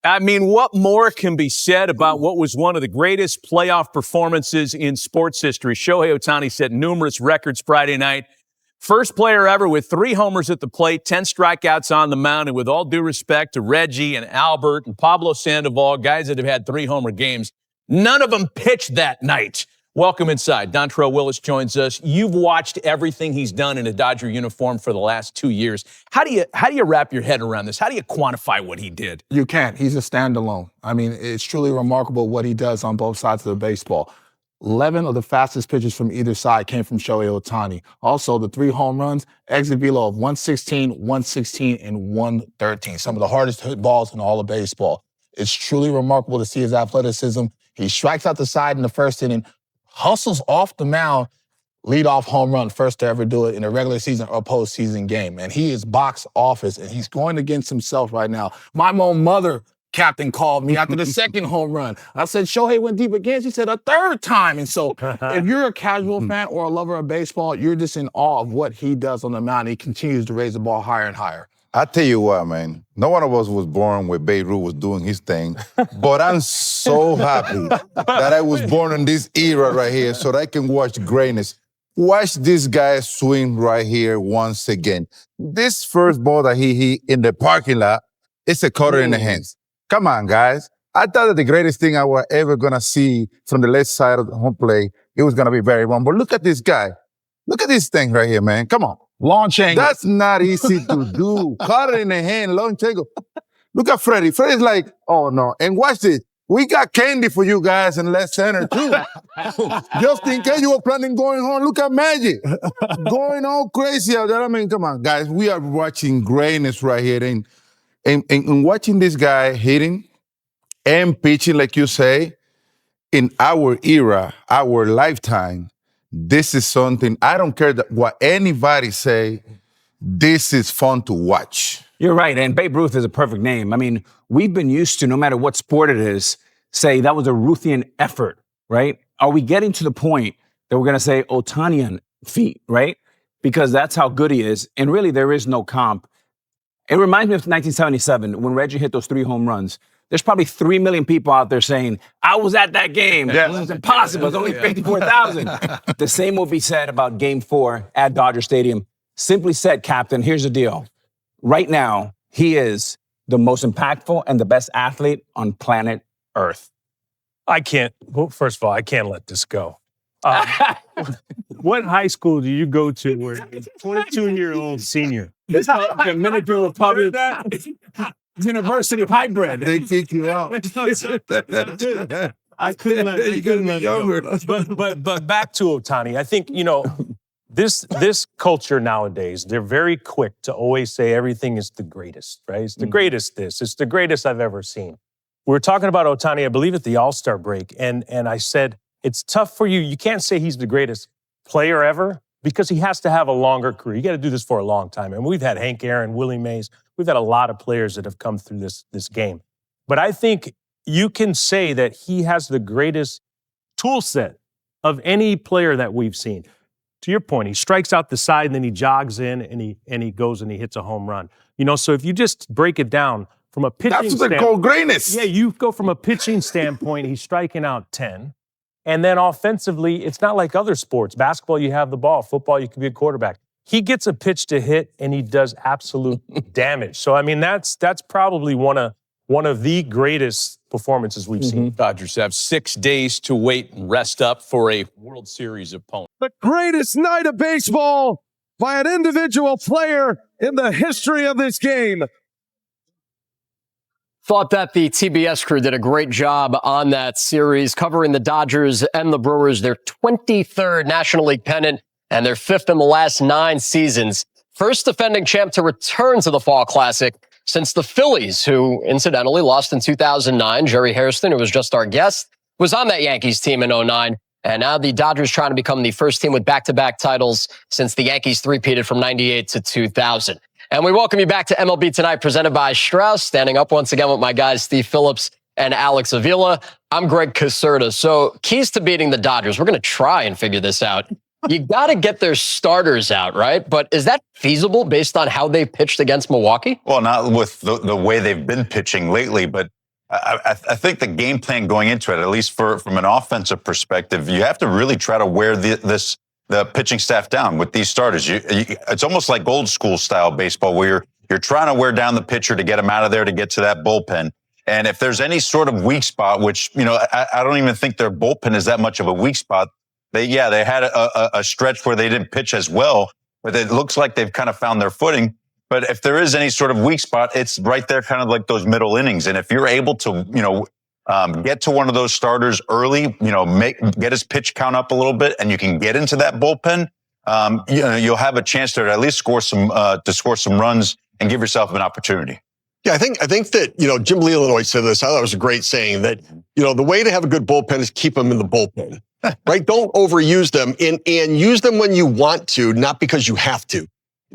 I mean, what more can be said about what was one of the greatest playoff performances in sports history? Shohei Ohtani set numerous records Friday night. First player ever with 3 homers at the plate, 10 strikeouts on the mound, and with all due respect to Reggie and Albert and Pablo Sandoval, guys that have had 3-homer games, none of them pitched that night. Welcome inside. Dontrell Willis joins us. You've watched everything he's done in a Dodger uniform for the last 2 years. How do you wrap your head around this? How do you quantify what he did? You can't. He's a standalone. I mean, it's truly remarkable what he does on both sides of the baseball. 11 of the fastest pitches from either side came from Shohei Ohtani. Also, the 3 home runs, exit velo of 116, 116, and 113. Some of the hardest hit balls in all of baseball. It's truly remarkable to see his athleticism. He strikes out the side in the first inning, hustles off the mound, leadoff home run, first to ever do it in a regular season or postseason game. And he is box office, and he's going against himself right now. My own mother, captain, called me after the second home run. I said, Shohei went deep again. She said, a third time. And so if you're a casual fan or a lover of baseball, you're just in awe of what he does on the mound. He continues to raise the ball higher and higher. I tell you what, man, no one of us was born where Babe Ruth was doing his thing, but I'm so happy that I was born in this era right here so that I can watch greatness. Watch this guy swing right here once again. This first ball that he hit in the parking lot, it's a cutter in the hands. Come on, guys. I thought that the greatest thing I was ever going to see from the left side of the home plate, it was going to be very wrong. But look at this guy. Look at this thing right here, man. Come on. Launch angle. That's not easy to do. Caught it in the hand, launch angle. Look at Freddie. Freddie's like, oh, no. And watch this. We got candy for you guys in left center, too. Just in case you were planning going home, look at Magic. Going all crazy out there. I mean, come on, guys. We are watching greatness right here. And watching this guy hitting and pitching, like you say, in our era, our lifetime, this is something, I don't care what anybody say, this is fun to watch. You're right, and Babe Ruth is a perfect name. I mean, we've been used to, no matter what sport it is, say that was a Ruthian effort, right? Are we getting to the point that we're going to say Ohtanian feat, right? Because that's how good he is, and really there is no comp. It reminds me of 1977 when Reggie hit those 3 home runs. There's probably 3 million people out there saying, I was at that game. Yes. It was impossible. It's only 54,000. The same will be said about Game 4 at Dodger Stadium. Simply said, Captain, here's the deal. Right now, he is the most impactful and the best athlete on planet Earth. First of all, I can't let this go. What high school do you go to where you're a 22-year-old senior? It's the Dominican Republic University hybrid. They kick you out. I couldn't let it go. But back to Ohtani. I think, this culture nowadays, they're very quick to always say everything is the greatest, right? It's the greatest this. It's the greatest I've ever seen. We were talking about Ohtani, I believe, at the All-Star break, and I said, it's tough for you. You can't say he's the greatest player ever because he has to have a longer career. You got to do this for a long time. And we've had Hank Aaron, Willie Mays. We've had a lot of players that have come through this game. But I think you can say that he has the greatest tool set of any player that we've seen. To your point, he strikes out the side and then he jogs in and he goes and he hits a home run. So if you just break it down from a pitching standpoint. That's what they call greatness. Yeah, you go from a pitching standpoint, he's striking out 10. And then offensively, it's not like other sports. Basketball, you have the ball. Football, you can be a quarterback. He gets a pitch to hit and he does absolute damage. So, I mean, that's probably one of the greatest performances we've seen. Dodgers have 6 days to wait and rest up for a World Series opponent. The greatest night of baseball by an individual player in the history of this game. Thought that the TBS crew did a great job on that series, covering the Dodgers and the Brewers, their 23rd National League pennant and their 5th in the last 9 seasons. First defending champ to return to the Fall Classic since the Phillies, who incidentally lost in 2009. Jerry Hairston, who was just our guest, was on that Yankees team in 2009. And now the Dodgers trying to become the first team with back-to-back titles since the Yankees three-peated from 98 to 2000. And we welcome you back to MLB Tonight, presented by Strauss. Standing up once again with my guys, Steve Phillips and Alex Avila. I'm Greg Caserta. So keys to beating the Dodgers. We're going to try and figure this out. You got to get their starters out, right? But is that feasible based on how they pitched against Milwaukee? Well, not with the way they've been pitching lately, but I think the game plan going into it, at least from an offensive perspective, you have to really try to wear the pitching staff down with these starters. It's almost like old school style baseball where you're trying to wear down the pitcher to get him out of there to get to that bullpen. And if there's any sort of weak spot, which, I don't even think their bullpen is that much of a weak spot. They had a stretch where they didn't pitch as well, but it looks like they've kind of found their footing. But if there is any sort of weak spot, it's right there, kind of like those middle innings. And if you're able to, get to one of those starters early, get his pitch count up a little bit, and you can get into that bullpen, you'll have a chance to at least score some runs and give yourself an opportunity. Yeah, I think that, Jim Leland said this. I thought it was a great saying that, the way to have a good bullpen is keep them in the bullpen, right? Don't overuse them and use them when you want to, not because you have to.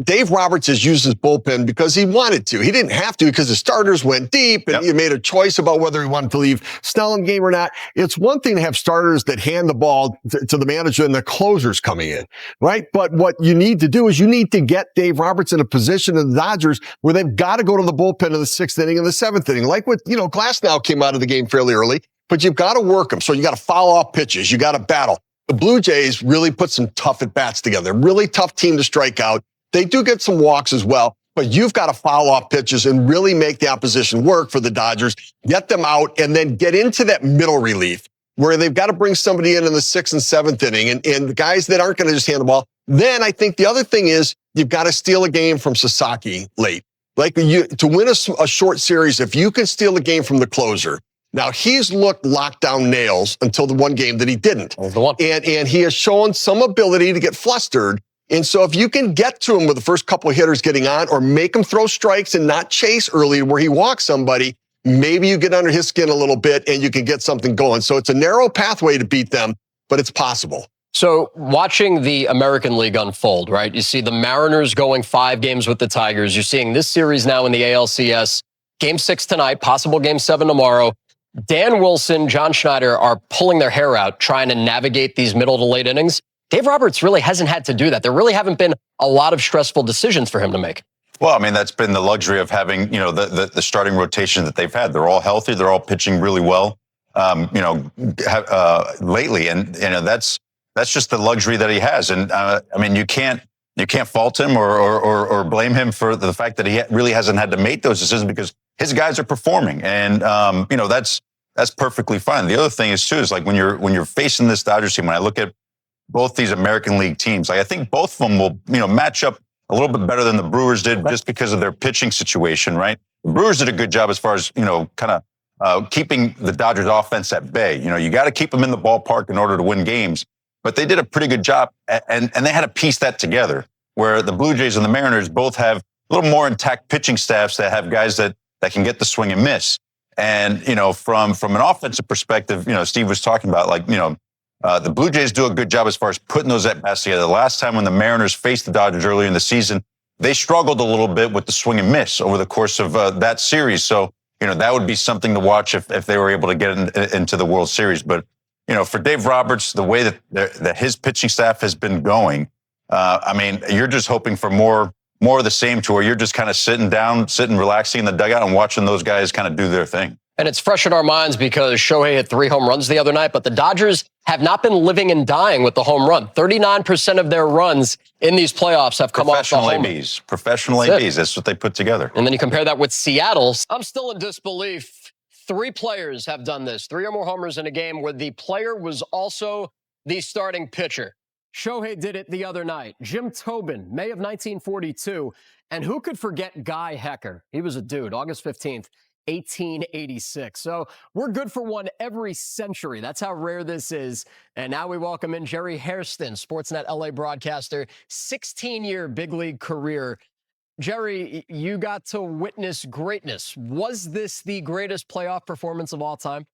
Dave Roberts has used his bullpen because he wanted to. He didn't have to because the starters went deep and he made a choice about whether he wanted to leave Snell in the game or not. It's one thing to have starters that hand the ball to the manager and the closers coming in, right? But what you need to do is you need to get Dave Roberts in a position in the Dodgers where they've got to go to the bullpen in the 6th inning and the 7th inning. Like what, Glasnow came out of the game fairly early, but you've got to work them. So you got to follow up pitches. You got to battle. The Blue Jays really put some tough at-bats together. Really tough team to strike out. They do get some walks as well, but you've got to follow up pitches and really make the opposition work for the Dodgers, get them out, and then get into that middle relief where they've got to bring somebody in the 6th and 7th inning and the guys that aren't going to just hand the ball. Then I think the other thing is you've got to steal a game from Sasaki late. Like to win a short series, if you can steal a game from the closer. Now, he's looked locked down nails until the one game that he didn't. And he has shown some ability to get flustered. And so if you can get to him with the first couple of hitters getting on or make him throw strikes and not chase early where he walks somebody, maybe you get under his skin a little bit and you can get something going. So it's a narrow pathway to beat them, but it's possible. So watching the American League unfold, right? You see the Mariners going 5 games with the Tigers. You're seeing this series now in the ALCS. Game 6 tonight, possible Game 7 tomorrow. Dan Wilson, John Schneider are pulling their hair out trying to navigate these middle to late innings. Dave Roberts really hasn't had to do that. There really haven't been a lot of stressful decisions for him to make. Well, I mean, that's been the luxury of having, the starting rotation that they've had. They're all healthy. They're all pitching really well, lately. And, that's just the luxury that he has. And, I mean, you can't fault him or blame him for the fact that he really hasn't had to make those decisions because his guys are performing. And, that's perfectly fine. The other thing is, too, is like when you're facing this Dodgers team, when I look at both these American League teams, I think both of them will, match up a little bit better than the Brewers did just because of their pitching situation, right? The Brewers did a good job as far as, kind of keeping the Dodgers offense at bay. You got to keep them in the ballpark in order to win games. But they did a pretty good job, and they had to piece that together, where the Blue Jays and the Mariners both have a little more intact pitching staffs that have guys that can get the swing and miss. And, from an offensive perspective, Steve was talking about, like, the Blue Jays do a good job as far as putting those at-bats together. The last time when the Mariners faced the Dodgers earlier in the season, they struggled a little bit with the swing and miss over the course of that series. So, that would be something to watch if they were able to get into the World Series. But, for Dave Roberts, the way that his pitching staff has been going, I mean, you're just hoping for more of the same to where you're just kind of sitting, relaxing in the dugout and watching those guys kind of do their thing. And it's fresh in our minds because Shohei hit 3 home runs the other night, but the Dodgers have not been living and dying with the home run. 39% of their runs in these playoffs have come off the home run. Professional ABs. That's what they put together. And then you compare that with Seattle. I'm still in disbelief. 3 players have done this. 3 or more homers in a game where the player was also the starting pitcher. Shohei did it the other night. Jim Tobin, May of 1942. And who could forget Guy Hecker? He was a dude, August 15th. 1886. So we're good for one every century. That's how rare this is. And now we welcome in Jerry Hairston, Sportsnet LA broadcaster, 16-year big league career. Jerry, you got to witness greatness. Was this the greatest playoff performance of all time?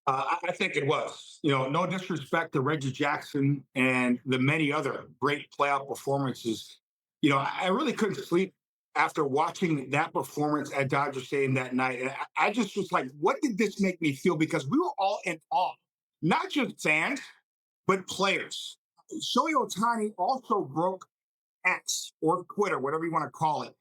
I think it was. No disrespect to Reggie Jackson and the many other great playoff performances. I really couldn't sleep after watching that performance at Dodger Stadium that night. And I just was like, what did this make me feel? Because we were all in awe, not just fans, but players. Shohei Ohtani also broke X or Twitter, whatever you want to call it.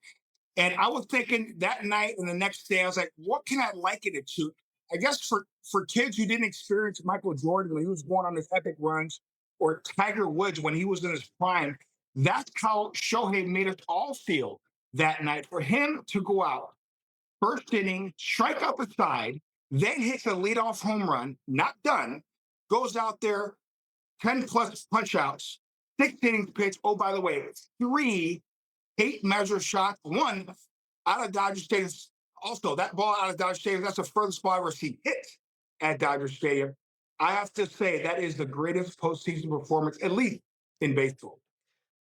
And I was thinking that night and the next day, I was like, what can I liken it to? I guess for kids who didn't experience Michael Jordan when he was going on his epic runs, or Tiger Woods when he was in his prime, that's how Shohei made us all feel that night. For him to go out, first inning, strike out the side, then hits a leadoff home run, not done, goes out there, 10 plus punch outs, 6 innings pitch. Oh, by the way, 3 8 measure shots, 1 out of Dodger Stadium. Also, that ball out of Dodger Stadium, that's the furthest ball I've ever seen hit at Dodger Stadium. I have to say that is the greatest postseason performance, at least in baseball.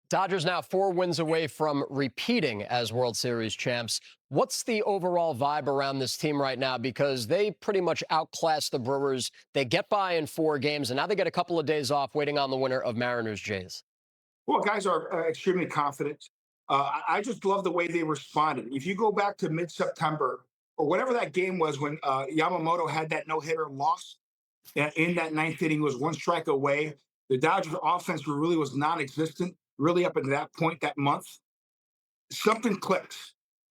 Dodgers now 4 wins away from repeating as World Series champs. What's the overall vibe around this team right now? Because they pretty much outclassed the Brewers. They get by in 4 games, and now they get a couple of days off waiting on the winner of Mariners-Jays. Well, guys are extremely confident. I just love the way they responded. If you go back to mid-September, or whatever that game was when Yamamoto had that no-hitter loss in that 9th inning, was 1 strike away. The Dodgers offense really was non-existent, really up until that point, that month. Something clicked.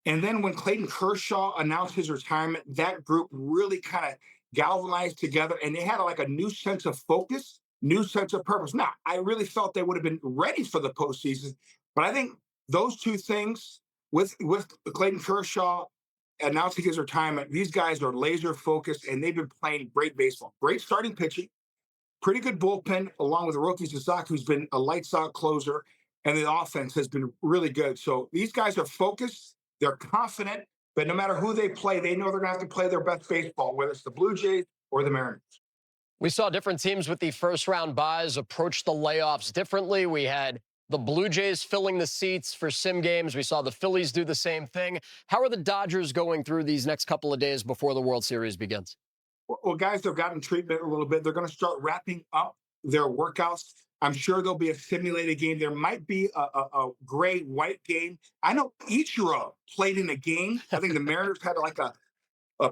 And then when Clayton Kershaw announced his retirement, that group really kind of galvanized together, and they had like a new sense of focus, new sense of purpose. Now, I really felt they would have been ready for the postseason, but I think those 2 things with Clayton Kershaw announcing his retirement, these guys are laser focused, and they've been playing great baseball. Great starting pitching, pretty good bullpen, along with Hiroki Sasaki, who's been a lights out closer, and the offense has been really good. So these guys are focused, they're confident, but no matter who they play, they know they're going to have to play their best baseball, whether it's the Blue Jays or the Mariners. We saw different teams with the first-round buys approach the layoffs differently. We had the Blue Jays filling the seats for sim games. We saw the Phillies do the same thing. How are the Dodgers going through these next couple of days before the World Series begins? Well, guys, they've gotten treatment a little bit. They're going to start wrapping up their workouts. I'm sure there'll be a simulated game. There might be a gray-white game. I know Ichiro played in a game. I think the Mariners had like a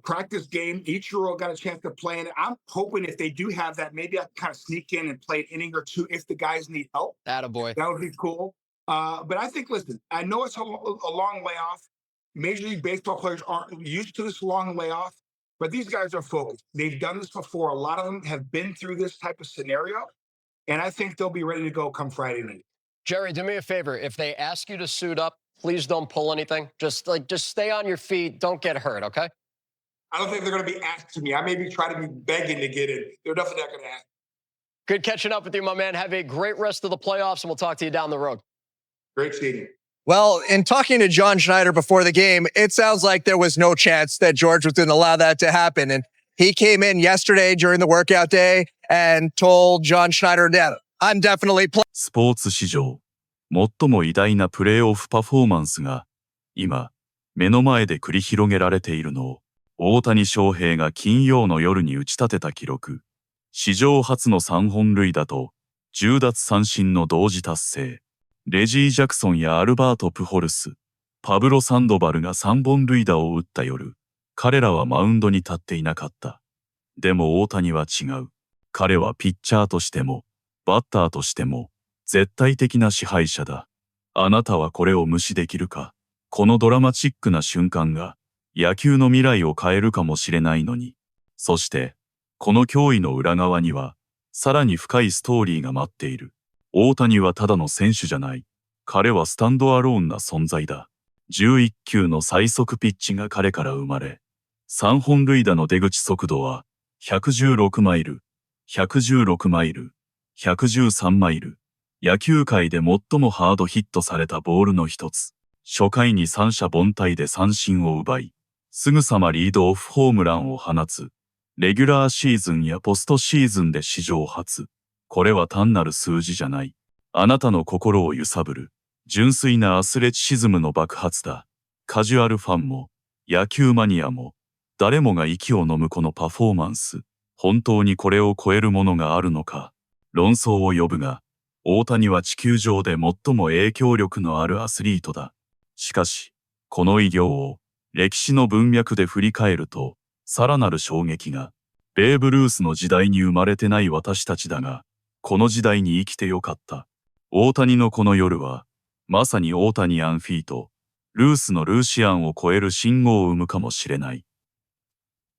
practice game. Ichiro got a chance to play in it. I'm hoping if they do have that, maybe I can kind of sneak in and play an inning or 2 if the guys need help. Attaboy. That would be cool. But I think, listen, I know it's a long layoff. Major League Baseball players aren't used to this long layoff, but these guys are focused. They've done this before. A lot of them have been through this type of scenario, and I think they'll be ready to go come Friday night. Jerry, do me a favor. If they ask you to suit up, please don't pull anything. Just stay on your feet. Don't get hurt, okay? I don't think they're going to be asking me. I may be trying to be begging to get in. They're definitely not going to ask. Good catching up with you, my man. Have a great rest of the playoffs, and we'll talk to you down the road. Great seeing you. Well, in talking to John Schneider before the game, it sounds like there was no chance that George was going to allow that to happen. And he came in yesterday during the workout day and told John Schneider that I'm definitely playing. スポーツ史上、最も偉大なプレーオフパフォーマンスが、今、目の前で繰り広げられているのを、大谷翔平が金曜の夜に打ち立てた記録、史上初の3本塁打と、10奪三振の同時達成。レジー・ジャクソンやアルバート・プホルス、パブロ・サンドバルが3本塁打を打った夜、彼らはマウンドに立っていなかった。でも大谷は違う。彼はピッチャーとしても、バッターとしても、絶対的な支配者だ。あなたはこれを無視できるか？このドラマチックな瞬間が、野球の未来を変えるかもしれないのに。そして、この脅威の裏側には、さらに深いストーリーが待っている。大谷はただの選手じゃない。彼はスタンドアローンな存在だ。11球の最速ピッチが彼から生まれ、3本塁打の出口速度は、116マイル、116マイル、113マイル。野球界で最もハードヒットされたボールの一つ。初回に三者凡退で三振を奪い、すぐさまリードオフホームランを放つ。レギュラーシーズンやポストシーズンで史上初。これは単なる数字じゃない。あなたの心を揺さぶる。純粋なアスレチシズムの爆発だ。カジュアルファンも、野球マニアも、誰もが息を飲むこのパフォーマンス。本当にこれを超えるものがあるのか。論争を呼ぶが、大谷は地球上で最も影響力のあるアスリートだ。しかし、この偉業を歴史の文脈で振り返ると、さらなる衝撃が、ベーブ・ルースの時代に生まれてない私たちだが、この時代に生きてよかった。大谷のこの夜は、まさにオータニアンフィート、ルースのルーシアンを超える信号を生むかもしれない。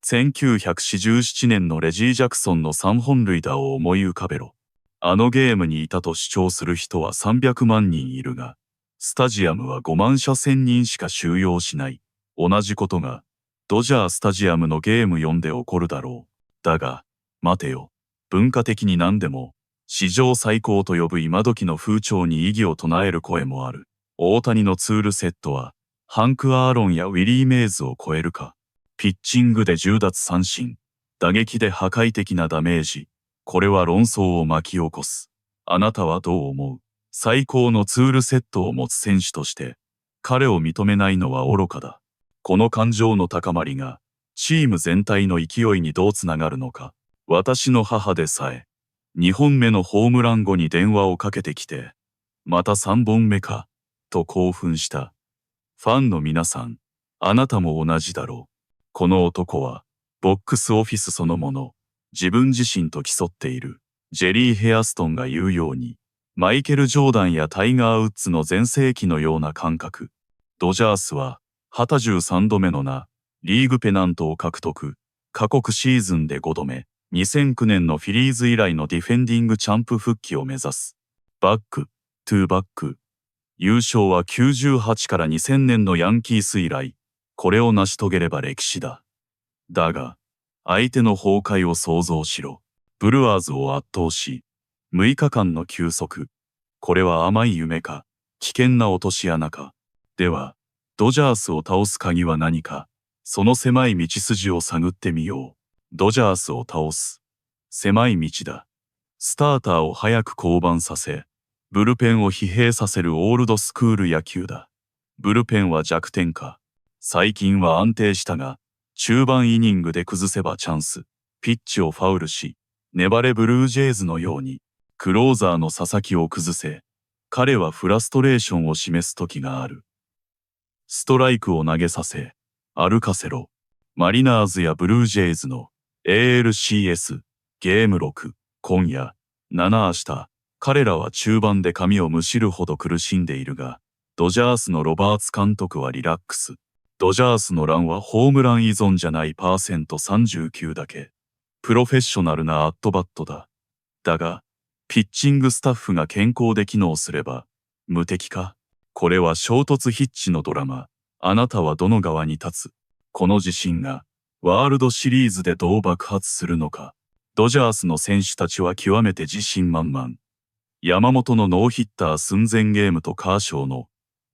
1947年のレジー・ジャクソンの3本塁打を思い浮かべろ。あのゲームにいたと主張する人は300万人いるが、スタジアムは5万社1000人しか収容しない。同じことが、ドジャースタジアムのゲーム4で起こるだろう。だが、待てよ。文化的に何でも、史上最高と呼ぶ今時の風潮に異議を唱える声もある。大谷のツールセットは、ハンク・アーロンやウィリー・メイズを超えるか。ピッチングで10奪三振、打撃で破壊的なダメージ。これは論争を巻き起こす。あなたはどう思う？最高のツールセットを持つ選手として、彼を認めないのは愚かだ。この感情の高まりが、チーム全体の勢いにどうつながるのか。私の母でさえ、2本目のホームラン後に電話をかけてきて、また3本目か、と興奮した。ファンの皆さん、あなたも同じだろう。この男は、ボックスオフィスそのもの、自分自身と競っている。ジェリー・ヘアストンが言うように、マイケル・ジョーダンやタイガー・ウッズの全盛期のような感覚。ドジャースは、13度目のリーグペナントを獲得。過酷シーズンで5度目。2009年のフィリーズ以来のディフェンディングチャンプ復帰を目指す。バック、トゥーバック。優勝は98から2000年のヤンキース以来。これを成し遂げれば歴史だ。だが、相手の崩壊を想像しろ。ブルワーズを圧倒し、6日間の休息。これは甘い夢か、危険な落とし穴か。では、ドジャースを倒す鍵は何か、その狭い道筋を探ってみよう。ドジャースを倒す。狭い道だ。スターターを早く降板させ、ブルペンを疲弊させるオールドスクール野球だ。ブルペンは弱点か。最近は安定したが、中盤イニングで崩せばチャンス。ピッチをファウルし、粘れブルージェイズのように、クローザーの佐々木を崩せ。彼はフラストレーションを示す時がある。ストライクを投げさせ、歩かせろ。マリナーズやブルージェイズの ALCS ゲーム6、今夜、7明日、彼らは中盤で髪をむしるほど苦しんでいるが、ドジャースのロバーツ監督はリラックス。ドジャースのランはホームラン依存じゃない%39だけ。プロフェッショナルなアットバットだ。だが、ピッチングスタッフが健康で機能すれば、無敵か？これは衝突ヒッチのドラマ。あなたはどの側に立つ？この自信が、ワールドシリーズでどう爆発するのか。ドジャースの選手たちは極めて自信満々。山本のノーヒッター寸前ゲームとカーショーの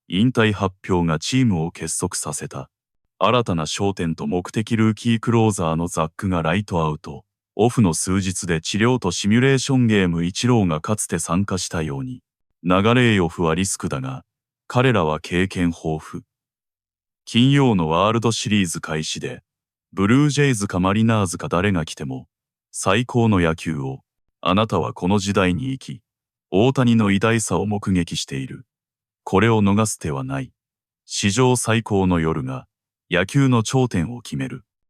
引退発表がチームを結束させた。新たな焦点と目的ルーキークローザーのザックがライトアウト。オフの数日で治療とシミュレーションゲームイチローがかつて参加したように。流れオフはリスクだが、彼らは経験豊富。金曜のワールドシリーズ開始で、ブルージェイズかマリナーズか誰が来ても、最高の野球を、あなたはこの時代に生き、大谷の偉大さを目撃している。これを逃す手はない。史上最高の夜が、野球の頂点を決める。